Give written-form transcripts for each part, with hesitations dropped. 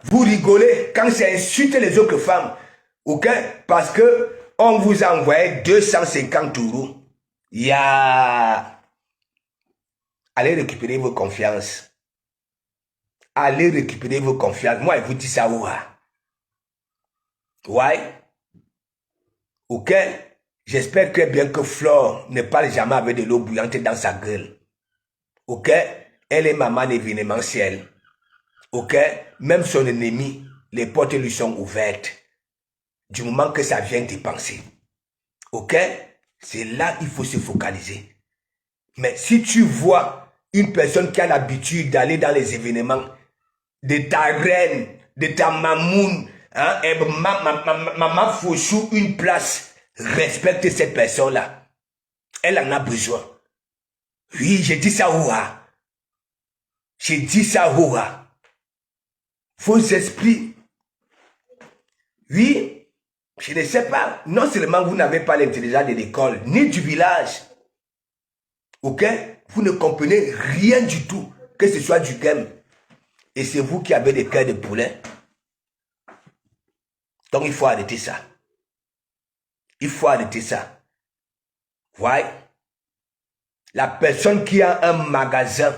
Vous rigolez quand c'est insulter les autres femmes. Ok? Parce que on vous a envoyé 250 euros. Il y a... Allez récupérer vos confiances. Allez récupérer vos confiances. Moi, je vous dis ça, ouah. Ouais? Ok? J'espère très bien que Flore ne parle jamais avec de l'eau bouillante dans sa gueule. Ok? Elle est maman événementielle. Ok? Même son ennemi, les portes lui sont ouvertes. Du moment que ça vient de penser. Ok? C'est là qu'il faut se focaliser. Mais si tu vois une personne qui a l'habitude d'aller dans les événements, de ta reine, de ta mamoun, hein, et maman Fouchou, une place, respecte cette personne-là. Elle en a besoin. Oui, j'ai dit ça, ouah. J'ai dit ça, ouah. Faux esprits. Oui, je ne sais pas. Non seulement vous n'avez pas l'intelligence de l'école, ni du village. Ok? Vous ne comprenez rien du tout, que ce soit du game. Et c'est vous qui avez des cœurs de poulet. Donc il faut arrêter ça. Il faut arrêter ça. Ouais. La personne qui a un magasin,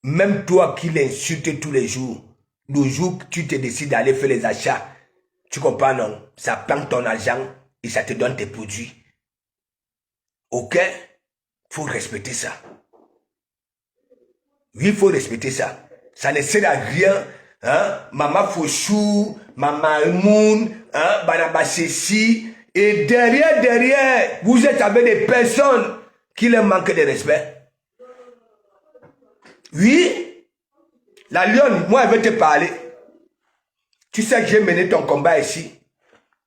même toi qui l'insultes tous les jours, le jour que tu te décides d'aller faire les achats, tu comprends non? Ça prend ton argent et ça te donne tes produits. Ok? Faut respecter ça. Oui, il faut respecter ça. Ça ne sert à rien. Hein? Maman Fouchou, Maman Moon, hein? Banaba Sessi. Et derrière, vous êtes avec des personnes qui leur manquent de respect. Oui. La lionne, moi, elle veut te parler. Tu sais que j'ai mené ton combat ici.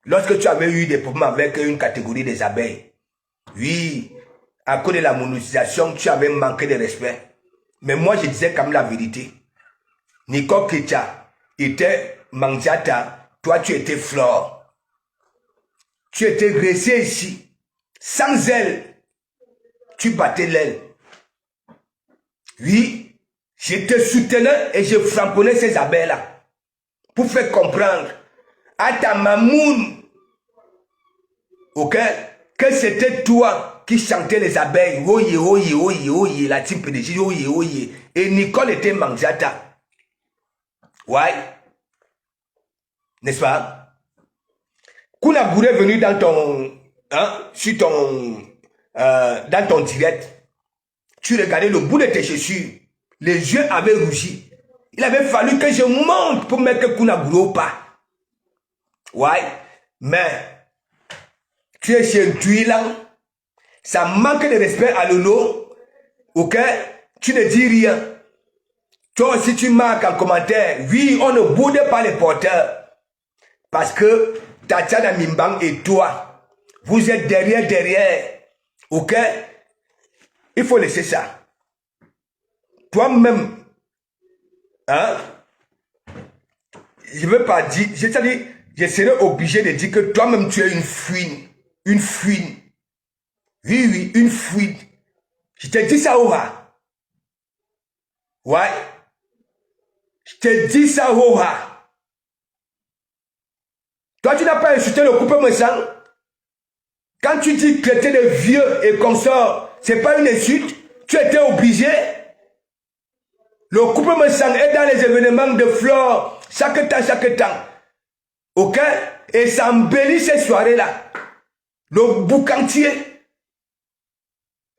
Lorsque tu avais eu des problèmes avec une catégorie des abeilles. Oui. À cause de la monétisation, tu avais manqué de respect. Mais moi, je disais quand même la vérité. Nicole Ketia était Mangiata. Toi, tu étais Flore. Tu étais resté ici. Sans elle, tu battais l'aile. Oui, je te soutenais et je frapponnais ces abeilles-là. Pour faire comprendre à ta mamoun, ok, que c'était toi qui chantais les abeilles. Oye, oye, oye, oye, la team PDG, oye, oye. Et Nicole était Mangiata. Ouais. N'est-ce pas? Kuna Gouré est venu dans ton, hein, sur ton, dans ton direct. Tu regardais le bout de tes chaussures. Les yeux avaient rougi. Il avait fallu que je monte pour mettre Kuna Gouré au pas. Ouais. Mais, tu es chez un tuilan. Ça manque de respect à Lolo. Ok? Tu ne dis rien. Toi aussi, tu marques en commentaire. Oui, on ne boude pas les porteurs. Parce que Tatiana Mimbang et toi, vous êtes derrière. Ok? Il faut laisser ça. Toi-même, hein? Je ne veux pas dire, c'est-à-dire, je serais obligé de dire que toi-même tu es une fouine. Une fouine. Oui, une fouine. Je te dis ça, Aura. Ouais. Je te dis ça, Aura. Toi, tu n'as pas insulté le couple méchant. Quand tu dis que tu es de vieux et consort, c'est pas une insulte. Tu étais obligé. Le couple méchant est dans les événements de Flore. Chaque temps. Ok? Et ça embellit ces soirées-là. Le boucantier.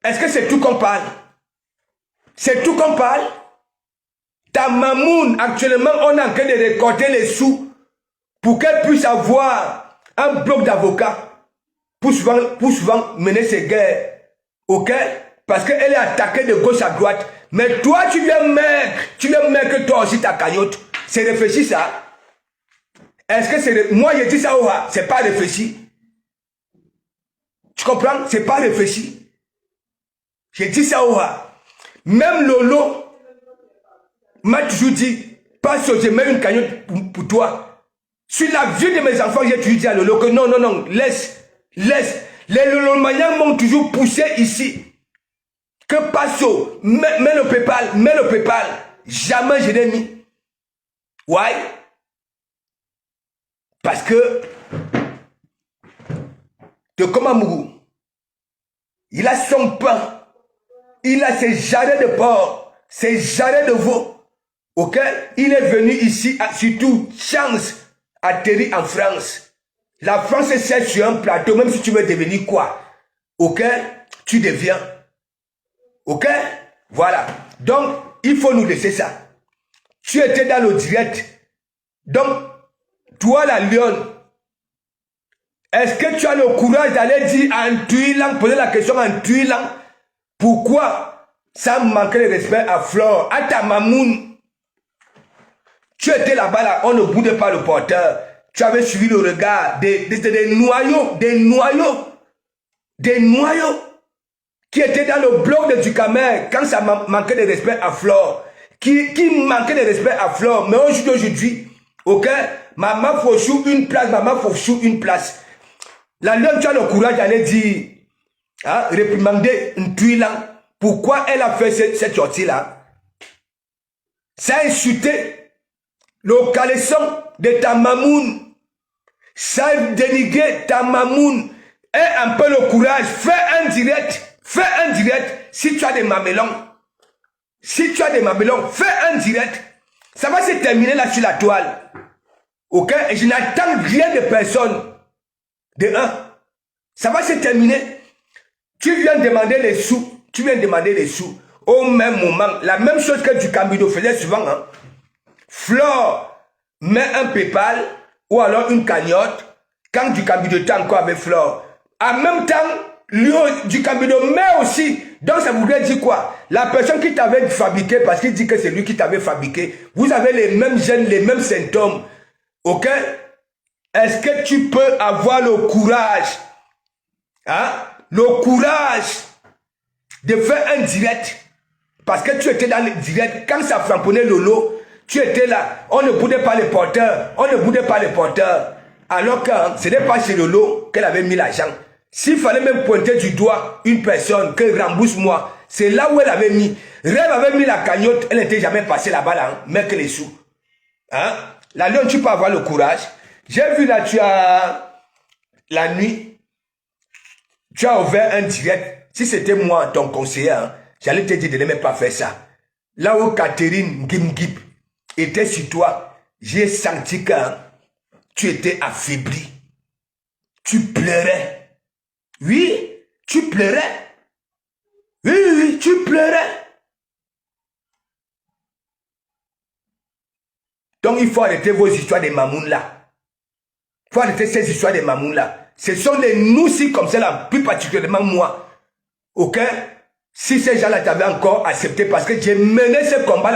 Est-ce que c'est tout qu'on parle? C'est tout qu'on parle? Ta mamoun, actuellement, on est en train de récolter les sous pour qu'elle puisse avoir un bloc d'avocats pour souvent mener ses guerres. Ok? Parce qu'elle est attaquée de gauche à droite. Mais toi, tu viens mettre toi aussi ta cagnotte. C'est réfléchi ça? Est-ce que c'est... Moi, je dis ça, c'est pas réfléchi. Tu comprends? C'est pas réfléchi. Je dis ça, même Lolo m'a toujours dit, pas si je mets une cagnotte pour toi. Sur la vie de mes enfants, j'ai toujours dit à Lolo que non, laisse. Les Lolomaniens m'ont toujours poussé ici. Que Passo, mets le PayPal. Jamais je l'ai mis. Why? Parce que Tokomamougou, il a son pain, il a ses jardins de porc, ses jardins de veau. Ok? Il est venu ici, surtout, chance, atterrir en France. La France est sur un plateau, même si tu veux devenir quoi? Ok? Tu deviens. Ok? Voilà. Donc, il faut nous laisser ça. Tu étais dans le direct. Donc, toi, la lionne, est-ce que tu as le courage d'aller dire en Tuilang, poser la question en Tuilang, pourquoi ça manquait de respect à Flore, à ta mamoun? Tu étais là-bas, là, on ne boudait pas le porteur. Tu avais suivi le regard des noyaux qui étaient dans le bloc de Ducamer quand ça manquait de respect à Flore. Qui manquait de respect à Flore. Mais aujourd'hui, ok, maman Fauchou une place, maman Fauchou une place. La lionne, tu as le courage d'aller dire, hein, réprimander une tuilan. Pourquoi elle a fait cette sortie-là? Ça a insulté le caleçon de ta mamoun. Ça a dénigré ta mamoun. Aie un peu le courage. Fais un direct. Fais un direct. Si tu as des mamelons. Si tu as des mamelons, fais un direct. Ça va se terminer là sur la toile. Ok? Et je n'attends rien de personne. De un. Ça va se terminer. Tu viens demander les sous. Tu viens demander les sous. Au même moment. La même chose que Ducambido faisait souvent. Hein. Flore met un PayPal ou alors une cagnotte quand Ducambido était encore avec Flore. En même temps, Ducambido met aussi. Donc ça voudrait dire quoi? La personne qui t'avait fabriqué, parce qu'il dit que c'est lui qui t'avait fabriqué, vous avez les mêmes gènes, les mêmes symptômes. Ok? Est-ce que tu peux avoir le courage, hein? Le courage de faire un direct? Parce que tu étais dans le direct, quand ça frapponnait Lolo, tu étais là, on ne boudait pas les porteurs, on ne boudait pas les porteurs. Alors que ce n'est pas chez Lolo qu'elle avait mis l'argent. S'il fallait même pointer du doigt une personne, que rembourse-moi, c'est là où elle avait mis. Rêve avait mis la cagnotte, elle n'était jamais passée là-bas, là, hein, mais que les sous. Hein? La lionne, tu peux avoir le courage. J'ai vu là, tu as la nuit, tu as ouvert un direct. Si c'était moi, ton conseiller, hein, j'allais te dire de ne même pas faire ça. Là où Catherine Gimgib était sur toi, j'ai senti que hein, tu étais affaibli. Tu pleurais. Oui, tu pleurais. Oui, tu pleurais. Donc il faut arrêter vos histoires de mamounes là. Il faut arrêter ces histoires de mamounes là. Ce sont des noussis comme ça là, plus particulièrement moi. Ok? Si ces gens-là t'avaient encore accepté parce que j'ai mené ce combat là.